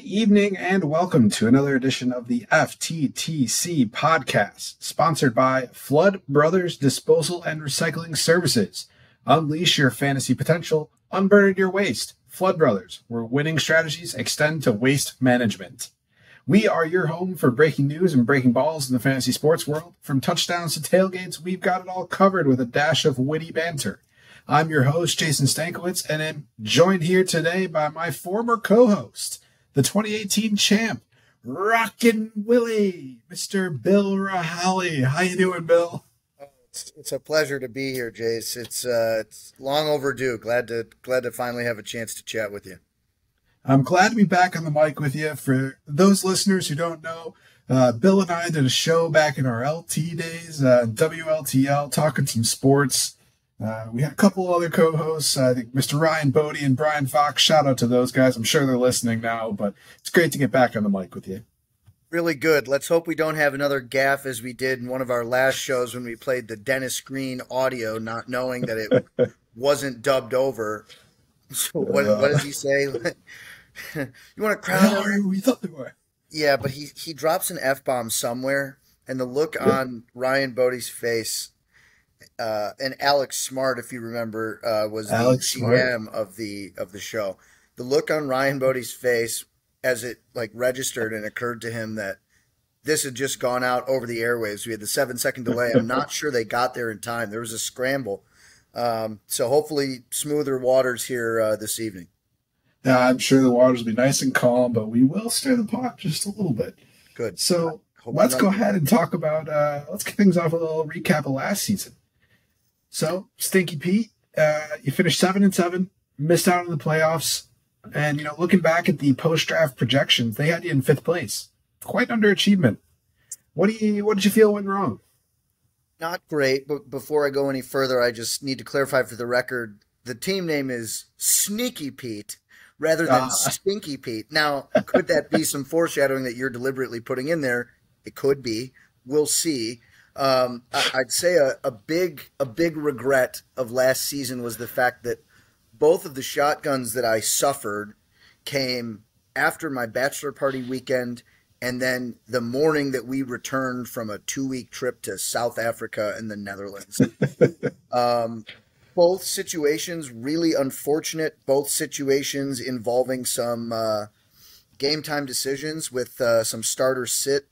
evening and welcome to another edition of the FTTC podcast, sponsored by Flood Brothers Disposal and Recycling Services. Unleash your fantasy potential, unburden your waste. Flood Brothers, where winning strategies extend to waste management. We are your home for breaking news and breaking balls in the fantasy sports world. From touchdowns to tailgates, we've got it all covered with a dash of witty banter. I'm your host, Jason Stankiewicz, and I'm joined here today by my former co-host, the 2018 champ, Rockin' Willie, Mr. Bill Rahali. How you doing, Bill? It's a pleasure to be here, Jace. It's long overdue. Glad to finally have a chance to chat with you. I'm glad to be back on the mic with you. For those listeners who don't know, Bill and I did a show back in our LT days, WLTL, talking some sports. We had a couple other co-hosts, I think Mr. Ryan Bodie and Brian Fox. Shout out to those guys. I'm sure they're listening now, but it's great to get back on the mic with you. Really good. Let's hope we don't have another gaffe as we did in one of our last shows when we played the Dennis Green audio, not knowing that it wasn't dubbed over. So what does he say? You want to crown? We thought they were. Yeah, but he drops an F-bomb somewhere, and the look on Ryan Bodie's face. And Alex Smart, if you remember, was the GM of the show. The look on Ryan Bodie's face as it registered and occurred to him that this had just gone out over the airwaves. We had the 7-second delay. I'm not sure they got there in time. There was a scramble. So hopefully smoother waters here this evening. I'm sure the waters will be nice and calm, but we will stir the pot just a little bit. Good. So let's go ahead and talk about, let's kick things off with a little recap of last season. So, Stinky Pete, you finished 7-7, missed out on the playoffs, and looking back at the post-draft projections, they had you in 5th place. Quite underachievement. What did you feel went wrong? Not great, but before I go any further, I just need to clarify for the record, the team name is Sneaky Pete rather than Stinky Pete. Now, could that be some foreshadowing that you're deliberately putting in there? It could be. We'll see. I'd say a big regret of last season was the fact that both of the shotguns that I suffered came after my bachelor party weekend and then the morning that we returned from a 2-week trip to South Africa and the Netherlands. Both situations really unfortunate, both situations involving some game time decisions with some starter sit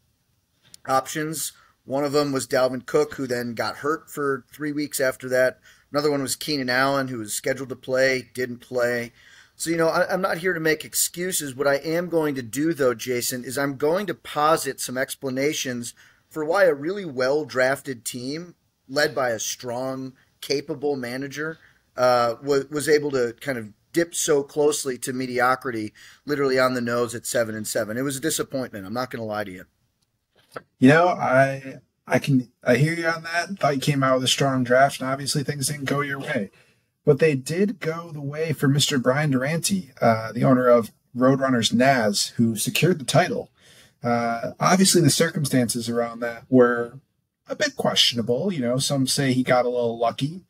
options. One of them was Dalvin Cook, who then got hurt for 3 weeks after that. Another one was Keenan Allen, who was scheduled to play, didn't play. So, I'm not here to make excuses. What I am going to do, though, Jason, is I'm going to posit some explanations for why a really well-drafted team, led by a strong, capable manager, was able to kind of dip so closely to mediocrity, literally on the nose at 7-7. It was a disappointment. I'm not going to lie to you. I hear you on that. Thought you came out with a strong draft, and obviously things didn't go your way. But they did go the way for Mr. Brian Durante, the owner of Roadrunners NAS, who secured the title. Obviously the circumstances around that were a bit questionable. Some say he got a little lucky.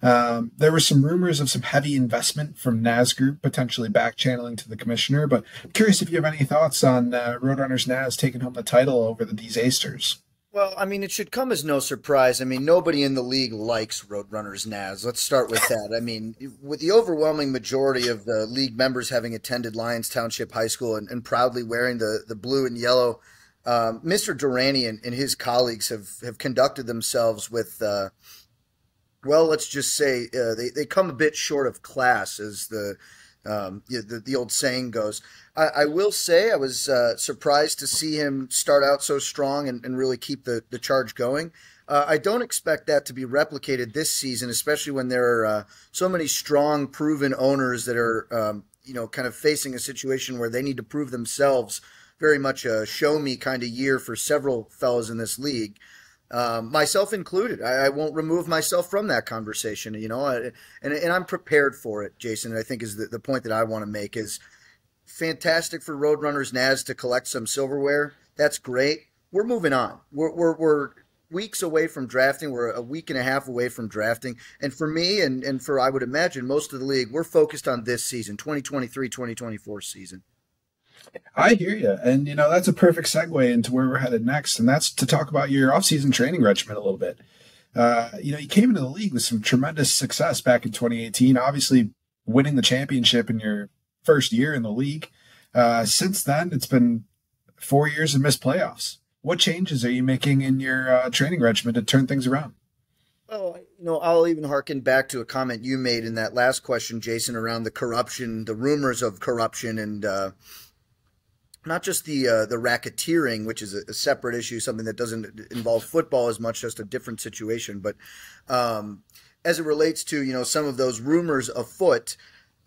There were some rumors of some heavy investment from NAS Group potentially back channeling to the commissioner, but I'm curious if you have any thoughts on Roadrunners NAS taking home the title over the Disasters. Well, it should come as no surprise. Nobody in the league likes Roadrunners NAS. Let's start with that. With the overwhelming majority of the league members having attended Lyons Township High School and proudly wearing the blue and yellow, Mr. Durante and his colleagues have conducted themselves with let's just say they come a bit short of class, as the old saying goes. I will say I was surprised to see him start out so strong and really keep the charge going. I don't expect that to be replicated this season, especially when there are so many strong, proven owners that are kind of facing a situation where they need to prove themselves. Very much a show-me kind of year for several fellas in this league. Myself included. I won't remove myself from that conversation, and I'm prepared for it, Jason. And I think is the point that I want to make is fantastic for Roadrunners NAS to collect some silverware. That's great. We're moving on. We're weeks away from drafting. We're a week and a half away from drafting. And for me and for, I would imagine, most of the league, we're focused on this season, 2023-2024 season. I hear you. And, that's a perfect segue into where we're headed next. And that's to talk about your offseason training regimen a little bit. You came into the league with some tremendous success back in 2018, obviously winning the championship in your first year in the league. Since then, it's been 4 years and missed playoffs. What changes are you making in your training regimen to turn things around? Oh, I'll even harken back to a comment you made in that last question, Jason, around the corruption, the rumors of corruption, and not just the racketeering, which is a separate issue, something that doesn't involve football as much, just a different situation. But as it relates to some of those rumors afoot,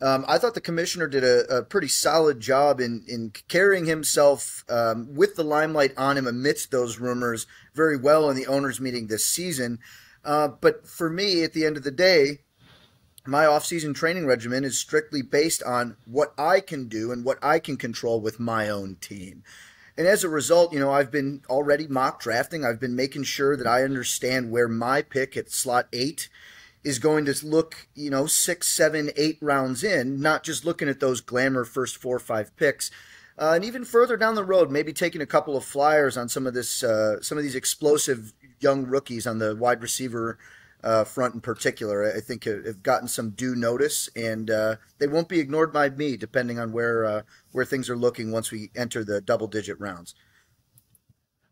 I thought the commissioner did a pretty solid job in carrying himself with the limelight on him amidst those rumors very well in the owners' meeting this season. But for me, at the end of the day, my off-season training regimen is strictly based on what I can do and what I can control with my own team. And as a result, I've been already mock drafting. I've been making sure that I understand where my pick at slot 8 is going to look, 6, 7, 8 rounds in, not just looking at those glamour first 4 or 5 picks. And even further down the road, maybe taking a couple of flyers on some of these explosive young rookies on the wide receiver front in particular. I think have gotten some due notice, and they won't be ignored by me, depending on where things are looking once we enter the double-digit rounds.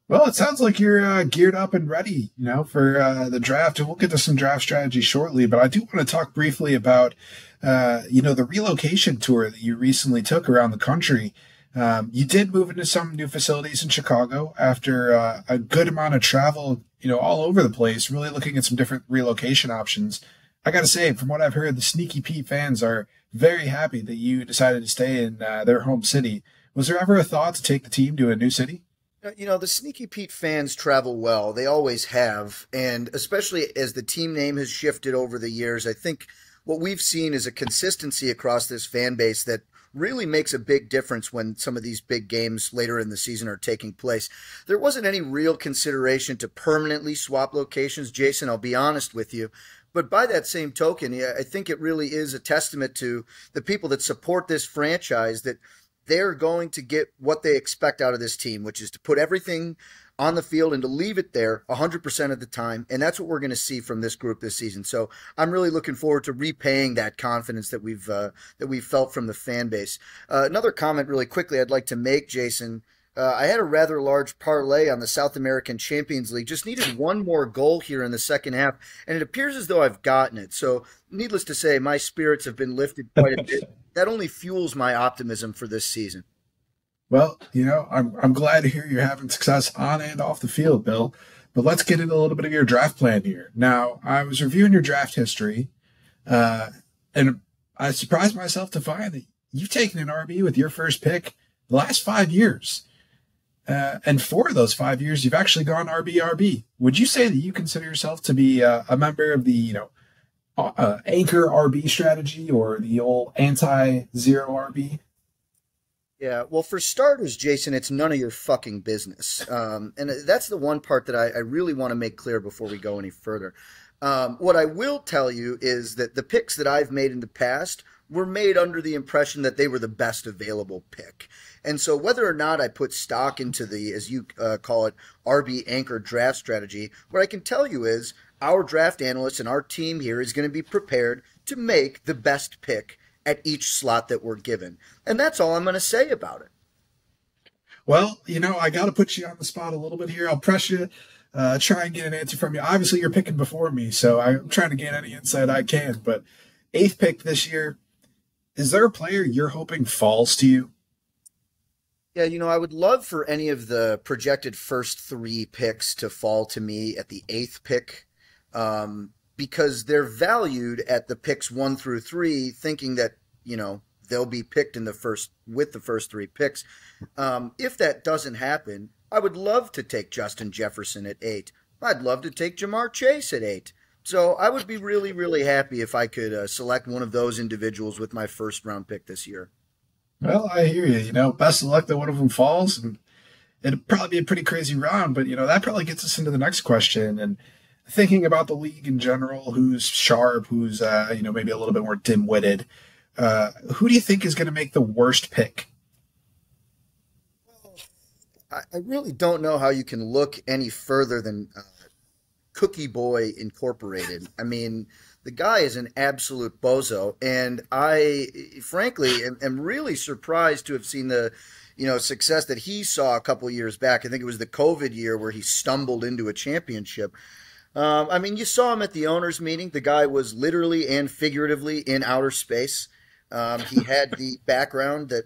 Well, it sounds like you're geared up and ready, for the draft, and we'll get to some draft strategy shortly. But I do want to talk briefly about, the relocation tour that you recently took around the country. You did move into some new facilities in Chicago after a good amount of travel, all over the place, really looking at some different relocation options. I got to say, from what I've heard, the Sneaky Pete fans are very happy that you decided to stay in their home city. Was there ever a thought to take the team to a new city? The Sneaky Pete fans travel well. They always have. And especially as the team name has shifted over the years, I think what we've seen is a consistency across this fan base that really makes a big difference when some of these big games later in the season are taking place. There wasn't any real consideration to permanently swap locations, Jason, I'll be honest with you. But by that same token, I think it really is a testament to the people that support this franchise that they're going to get what they expect out of this team, which is to put everything on the field and to leave it there 100% of the time. And that's what we're going to see from this group this season. So I'm really looking forward to repaying that confidence that we've felt from the fan base. Another comment really quickly I'd like to make, Jason. I had a rather large parlay on the South American Champions League. Just needed one more goal here in the second half, and it appears as though I've gotten it. So needless to say, my spirits have been lifted quite a bit. That only fuels my optimism for this season. Well, I'm glad to hear you're having success on and off the field, Bill. But let's get into a little bit of your draft plan here. Now, I was reviewing your draft history, and I surprised myself to find that you've taken an RB with your first pick the last 5 years. And 4 of those 5 years, you've actually gone RB. Would you say that you consider yourself to be a member of the, anchor RB strategy or the old anti-zero RB? Yeah, well, for starters, Jason, it's none of your fucking business. And that's the one part that I really want to make clear before we go any further. What I will tell you is that the picks that I've made in the past were made under the impression that they were the best available pick. And so whether or not I put stock into the, as you call it, RB anchor draft strategy, what I can tell you is our draft analysts and our team here is going to be prepared to make the best pick at each slot that we're given. And that's all I'm going to say about it. Well, I got to put you on the spot a little bit here. I'll press you, try and get an answer from you. Obviously, you're picking before me, so I'm trying to get any insight I can. But 8th pick this year, is there a player you're hoping falls to you? Yeah, I would love for any of the projected first 3 picks to fall to me at the 8th pick, because they're valued at the picks 1 through 3, thinking that, they'll be picked in the first 3 picks. If that doesn't happen, I would love to take Justin Jefferson at 8. I'd love to take Jamar Chase at 8. So I would be really, really happy if I could select one of those individuals with my first round pick this year. Well, I hear you. Best of luck that one of them falls. And it'd probably be a pretty crazy round, but, that probably gets us into the next question. And thinking about the league in general, who's sharp, who's, maybe a little bit more dim-witted, who do you think is going to make the worst pick? I really don't know how you can look any further than Cookie Boy Incorporated. I mean, the guy is an absolute bozo, and I, frankly, am really surprised to have seen the, success that he saw a couple years back. I think it was the COVID year where he stumbled into a championship. I mean, you saw him at the owners' meeting. The guy was literally and figuratively in outer space. He had the background that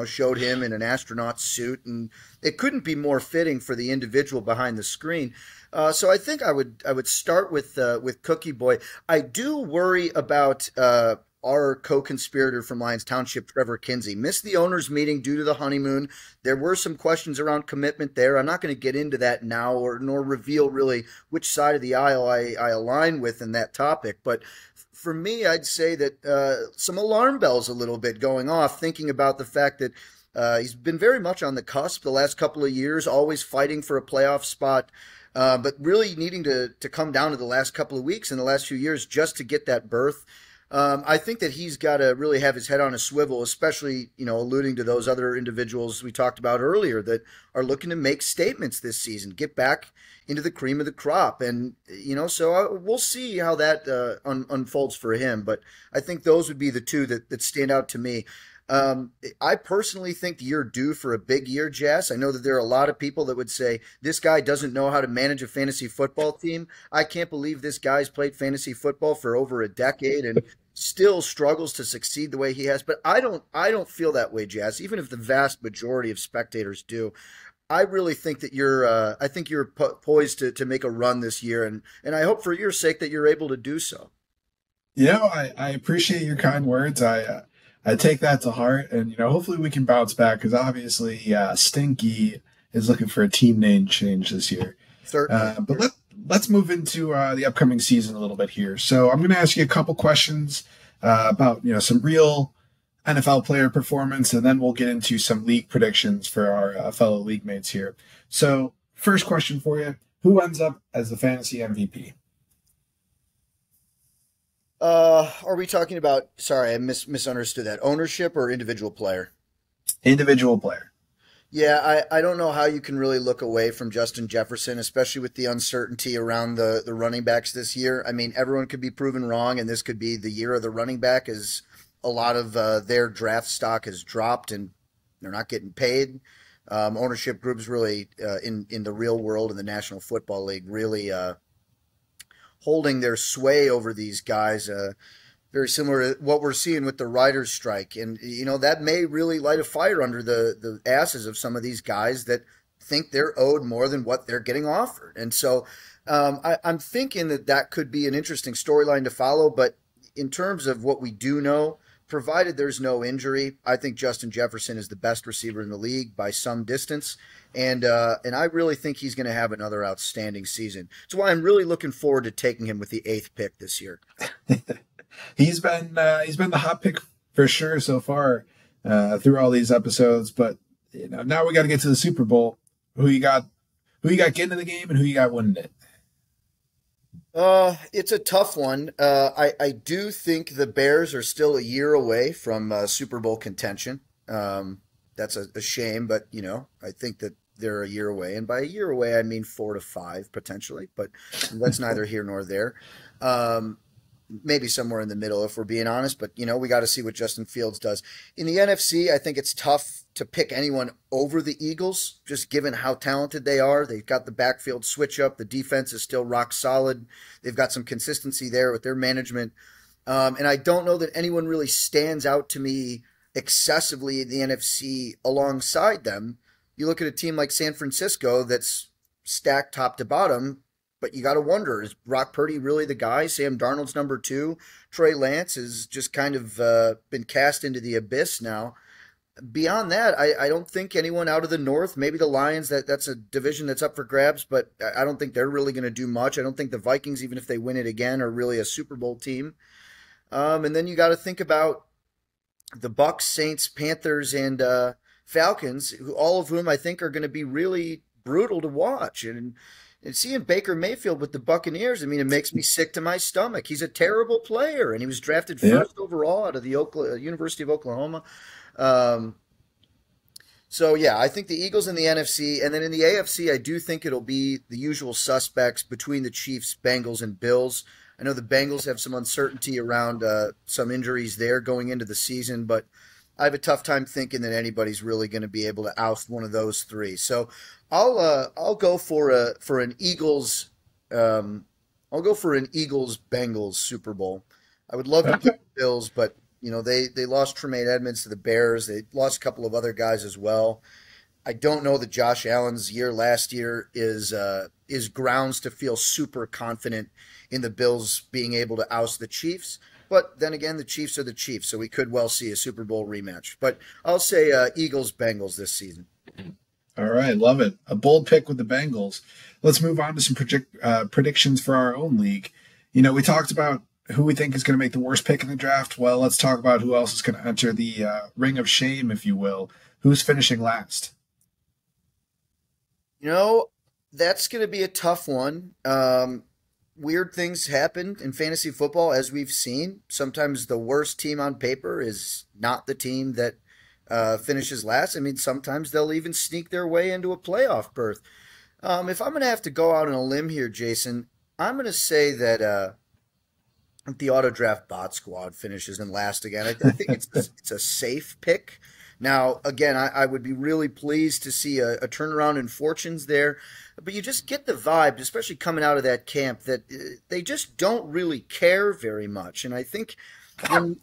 showed him in an astronaut suit, and it couldn't be more fitting for the individual behind the screen. So I think I would start with Cookie Boy. I do worry about our co-conspirator from Lyons Township, Trevor Kinsey, missed the owners' meeting due to the honeymoon. There were some questions around commitment there. I'm not going to get into that now, or nor reveal really which side of the aisle I align with in that topic. But for me, I'd say that some alarm bells a little bit going off, thinking about the fact that he's been very much on the cusp the last couple of years, always fighting for a playoff spot, but really needing to come down to the last couple of weeks in the last few years just to get that berth. I think that he's got to really have his head on a swivel, especially, alluding to those other individuals we talked about earlier that are looking to make statements this season, get back into the cream of the crop. And, so we'll see how that unfolds for him. But I think those would be the two that stand out to me. I personally think you're due for a big year, Jess. I know that there are a lot of people that would say this guy doesn't know how to manage a fantasy football team. I can't believe this guy's played fantasy football for over a decade and still struggles to succeed the way he has. But I don't feel that way, Jess, even if the vast majority of spectators do. I really think that I think you're poised to make a run this year, and I hope for your sake that you're able to do so. I appreciate your kind words. I take that to heart, and hopefully we can bounce back because obviously, Stinky is looking for a team name change this year. Certainly. But let's move into the upcoming season a little bit here. So I'm going to ask you a couple questions about some real NFL player performance, and then we'll get into some league predictions for our fellow league mates here. So first question for you: who ends up as the fantasy MVP? Are we talking about, sorry, I misunderstood that, ownership or individual player? Individual player. Yeah, I don't know how you can really look away from Justin Jefferson, especially with the uncertainty around the running backs this year. I mean, everyone could be proven wrong, and this could be the year of the running back, as a lot of their draft stock has dropped and they're not getting paid. Ownership groups really, in the real world, in the National Football League, really holding their sway over these guys, very similar to what we're seeing with the writers' strike. And, that may really light a fire under the asses of some of these guys that think they're owed more than what they're getting offered. And so I'm thinking that could be an interesting storyline to follow. But in terms of what we do know, provided there's no injury, I think Justin Jefferson is the best receiver in the league by some distance. And I really think he's going to have another outstanding season. That's why I'm really looking forward to taking him with the 8th pick this year. He's been the hot pick for sure so far through all these episodes. But now we got to get to the Super Bowl. Who you got getting in the game, and who you got winning it? It's a tough one. I do think the Bears are still a year away from Super Bowl contention. That's a shame, but I think that they're a year away, and by a year away I mean 4 to 5 potentially, but that's neither here nor there. Maybe somewhere in the middle if we're being honest, but we got to see what Justin Fields does. In the NFC, I think it's tough to pick anyone over the Eagles, just given how talented they are. They've got the backfield switch up. The defense is still rock solid. They've got some consistency there with their management. And I don't know that anyone really stands out to me excessively in the NFC alongside them. You look at a team like San Francisco that's stacked top to bottom, but you got to wonder, is Brock Purdy really the guy? Sam Darnold's number 2. Trey Lance has just kind of been cast into the abyss now. Beyond that, I don't think anyone out of the North, maybe the Lions, that's a division that's up for grabs, but I don't think they're really going to do much. I don't think the Vikings, even if they win it again, are really a Super Bowl team. And then you got to think about the Bucks, Saints, Panthers, and Falcons, all of whom I think are going to be really brutal to watch. And seeing Baker Mayfield with the Buccaneers, I mean, it makes me sick to my stomach. He's a terrible player, and he was drafted first overall out of the University of Oklahoma. So yeah, I think the Eagles in the NFC, and then in the AFC, I do think it'll be the usual suspects between the Chiefs, Bengals, and Bills. I know the Bengals have some uncertainty around some injuries there going into the season, but I have a tough time thinking that anybody's really going to be able to oust one of those three. So I'll go for an Eagles I'll go for an Eagles Bengals Super Bowl. I would love to Okay. pick the Bills, but they lost Tremaine Edmonds to the Bears. They lost a couple of other guys as well. I don't know that Josh Allen's year last year is grounds to feel super confident in the Bills being able to oust the Chiefs. But then again, the Chiefs are the Chiefs, so we could well see a Super Bowl rematch. But I'll say Eagles Bengals this season. All right, love it. A bold pick with the Bengals. Let's move on to some predictions for our own league. We talked about who we think is going to make the worst pick in the draft. Well, let's talk about who else is going to enter the ring of shame, if you will. Who's finishing last? You know, that's going to be a tough one. Weird things happen in fantasy football, as we've seen. Sometimes the worst team on paper is not the team that finishes last. I mean, sometimes they'll even sneak their way into a playoff berth. If I'm going to have to go out on a limb here, Jason, I'm going to say that the auto draft bot squad finishes in last again. I think it's a safe pick. Now, again, I would be really pleased to see a turnaround in fortunes there, but you just get the vibe, especially coming out of that camp, that they just don't really care very much. And I think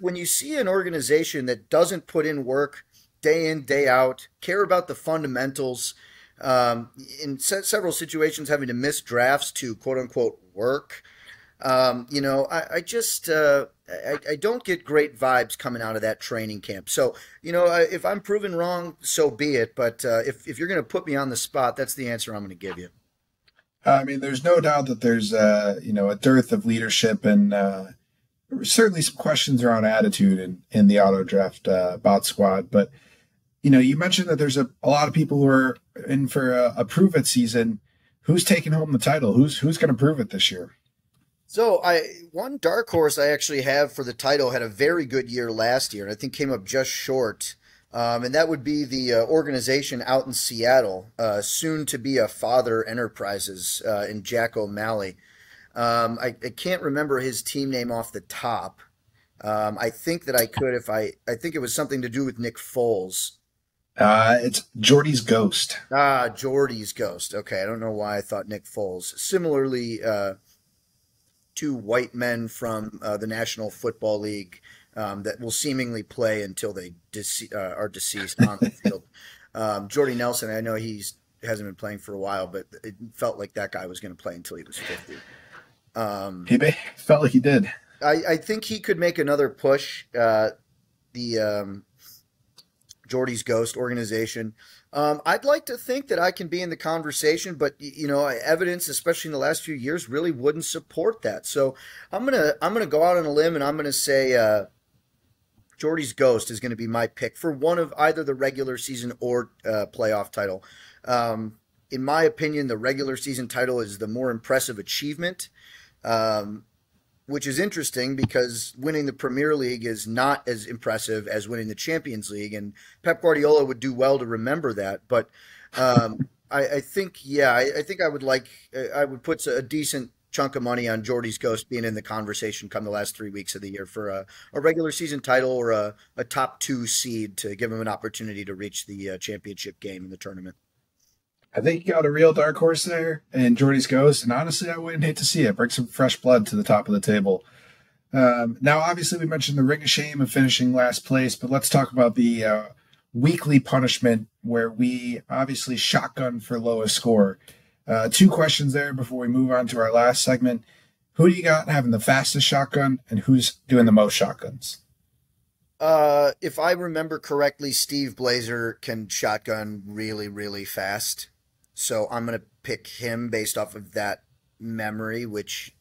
when you see an organization that doesn't put in work day in, day out, care about the fundamentals, in several situations having to miss drafts to quote unquote work, I just I don't get great vibes coming out of that training camp. So, if I'm proven wrong, so be it. But if you're going to put me on the spot, that's the answer I'm going to give you. I mean, there's no doubt that there's a dearth of leadership and certainly some questions around attitude in the auto draft bot squad. But you mentioned that there's a lot of people who are in for a prove it season. Who's taking home the title? Who's going to prove it this year? So one dark horse I actually have for the title had a very good year last year, and I think came up just short. And that would be the organization out in Seattle, soon to be a Father Enterprises in Jack O'Malley. I can't remember his team name off the top. I think that I could if I think it was something to do with Nick Foles. It's Jordy's Ghost. Jordy's Ghost. Okay, I don't know why I thought Nick Foles. Similarly, two white men from the National Football League that will seemingly play until they are deceased on the field. Jordy Nelson, I know hasn't been playing for a while, but it felt like that guy was going to play until he was 50. He felt like he did. I think he could make another push. The Jordy's Ghost organization. I'd like to think that I can be in the conversation, but evidence, especially in the last few years, really wouldn't support that. So I'm gonna go out on a limb and I'm gonna say Jordy's Ghost is going to be my pick for one of either the regular season or playoff title. In my opinion, the regular season title is the more impressive achievement. Which is interesting because winning the Premier League is not as impressive as winning the Champions League, and Pep Guardiola would do well to remember that. But I think, I think I would put a decent chunk of money on Jordy's Ghost being in the conversation come the last 3 weeks of the year for a regular season title or a top 2 seed to give him an opportunity to reach the championship game in the tournament. I think you got a real dark horse there and Jordy's Ghost, and honestly, I wouldn't hate to see it. Bring some fresh blood to the top of the table. Now, obviously, we mentioned the ring of shame of finishing last place, but let's talk about the weekly punishment where we obviously shotgun for lowest score. 2 questions there before we move on to our last segment. Who do you got having the fastest shotgun, and who's doing the most shotguns? If I remember correctly, Steve Blazer can shotgun really, really fast. So I'm going to pick him based off of that memory, which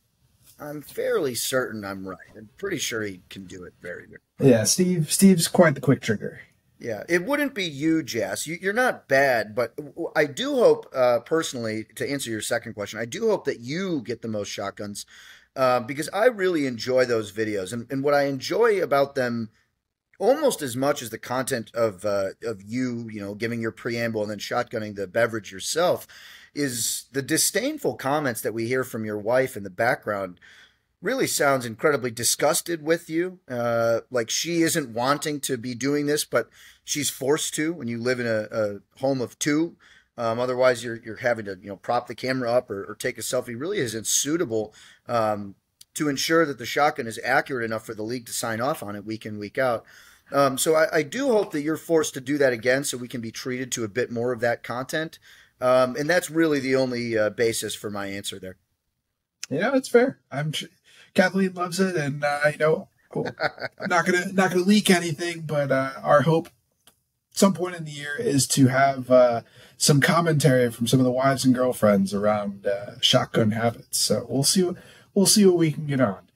I'm fairly certain I'm right. I'm pretty sure he can do it very, very well. Yeah, Steve's quite the quick trigger. Yeah, it wouldn't be you, Jess. You're not bad, but I do hope, personally, to answer your second question, I do hope that you get the most shotguns because I really enjoy those videos. And what I enjoy about them almost as much as the content of you, giving your preamble and then shotgunning the beverage yourself, is the disdainful comments that we hear from your wife in the background. Really sounds incredibly disgusted with you. Like she isn't wanting to be doing this, but she's forced to when you live in a home of two. Otherwise, you're having to prop the camera up or take a selfie. Really isn't suitable to ensure that the shotgun is accurate enough for the league to sign off on it week in, week out. So I do hope that you're forced to do that again so we can be treated to a bit more of that content. And that's really the only basis for my answer there. It's fair. Kathleen loves it, and I'm not gonna leak anything, but our hope at some point in the year is to have some commentary from some of the wives and girlfriends around shotgun habits. So we'll see what we can get on.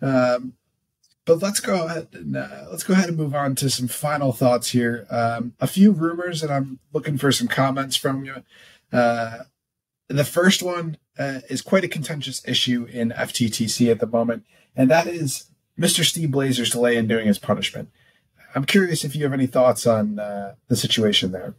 But let's go ahead and move on to some final thoughts here. A few rumors, and I'm looking for some comments from you. The first one is quite a contentious issue in FTTC at the moment, and that is Mr. Steve Blazer's delay in doing his punishment. I'm curious if you have any thoughts on the situation there.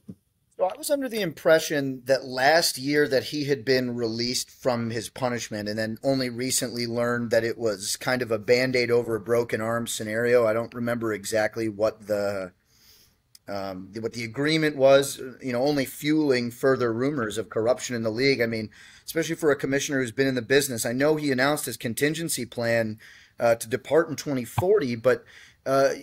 Well, I was under the impression that last year that he had been released from his punishment and then only recently learned that it was kind of a Band-Aid over a broken arm scenario. I don't remember exactly what the agreement was, only fueling further rumors of corruption in the league. I mean, especially for a commissioner who's been in the business. I know he announced his contingency plan to depart in 2040, but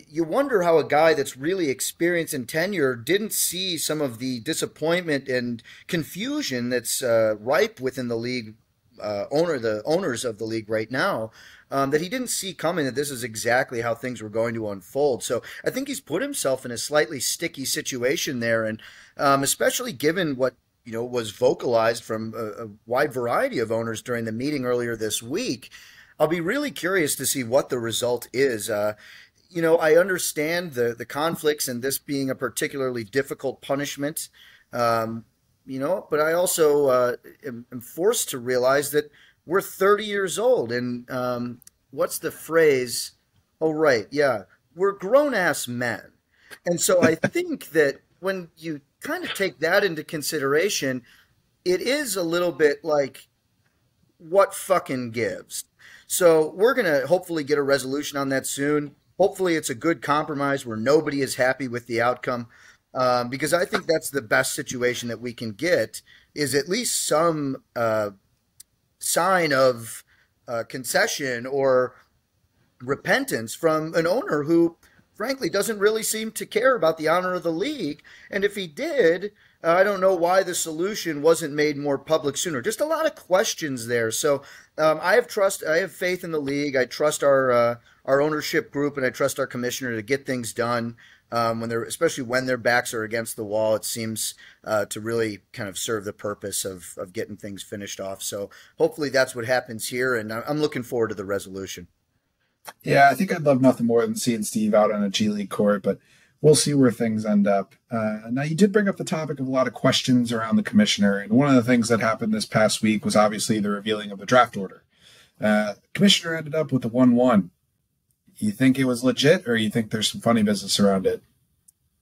you wonder how a guy that's really experienced and tenure didn't see some of the disappointment and confusion that's ripe within the league, the owners of the league right now, that he didn't see coming, that this is exactly how things were going to unfold. So I think he's put himself in a slightly sticky situation there, and especially given what was vocalized from a wide variety of owners during the meeting earlier this week. I'll be really curious to see what the result is. I understand the conflicts and this being a particularly difficult punishment, but I also am forced to realize that we're 30 years old. And what's the phrase? Oh, right. Yeah. We're grown-ass men. And so I think that when you kind of take that into consideration, it is a little bit like, what fucking gives? So we're going to hopefully get a resolution on that soon. Hopefully it's a good compromise where nobody is happy with the outcome, because I think that's the best situation that we can get, is at least some sign of concession or repentance from an owner who, frankly, doesn't really seem to care about the honor of the league. And if he did, I don't know why the solution wasn't made more public sooner. Just a lot of questions there. So I have faith in the league. I trust our ownership group, and I trust our commissioner to get things done. Especially when their backs are against the wall, it seems to really kind of serve the purpose of getting things finished off. So hopefully that's what happens here, and I'm looking forward to the resolution. Yeah, I think I'd love nothing more than seeing Steve out on a G League court, but we'll see where things end up. Now, you did bring up the topic of a lot of questions around the commissioner, and one of the things that happened this past week was obviously the revealing of the draft order. Commissioner ended up with a 1-1. You think it was legit, or you think there's some funny business around it?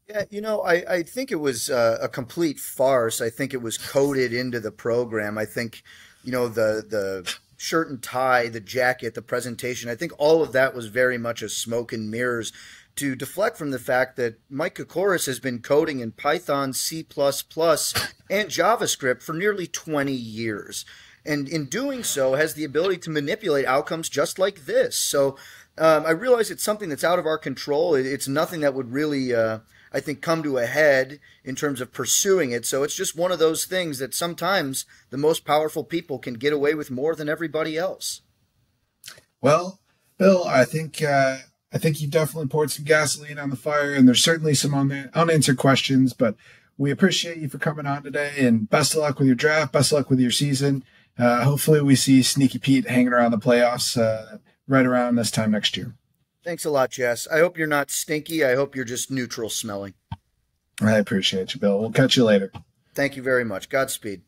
Yeah, I think it was a complete farce. I think it was coded into the program. I think, the shirt and tie, the jacket, the presentation, I think all of that was very much a smoke and mirrors to deflect from the fact that Mike Kokoris has been coding in Python, C++, and JavaScript for nearly 20 years. And in doing so, has the ability to manipulate outcomes just like this. So I realize it's something that's out of our control. It's nothing that would really, I think, come to a head in terms of pursuing it. So it's just one of those things that sometimes the most powerful people can get away with more than everybody else. Well, Bill, I think you definitely poured some gasoline on the fire, and there's certainly some unanswered questions, but we appreciate you for coming on today, and best of luck with your draft. Best of luck with your season. Hopefully we see Sneaky Pete hanging around the playoffs right around this time next year. Thanks a lot, Jess. I hope you're not stinky. I hope you're just neutral smelling. I appreciate you, Bill. We'll catch you later. Thank you very much. Godspeed.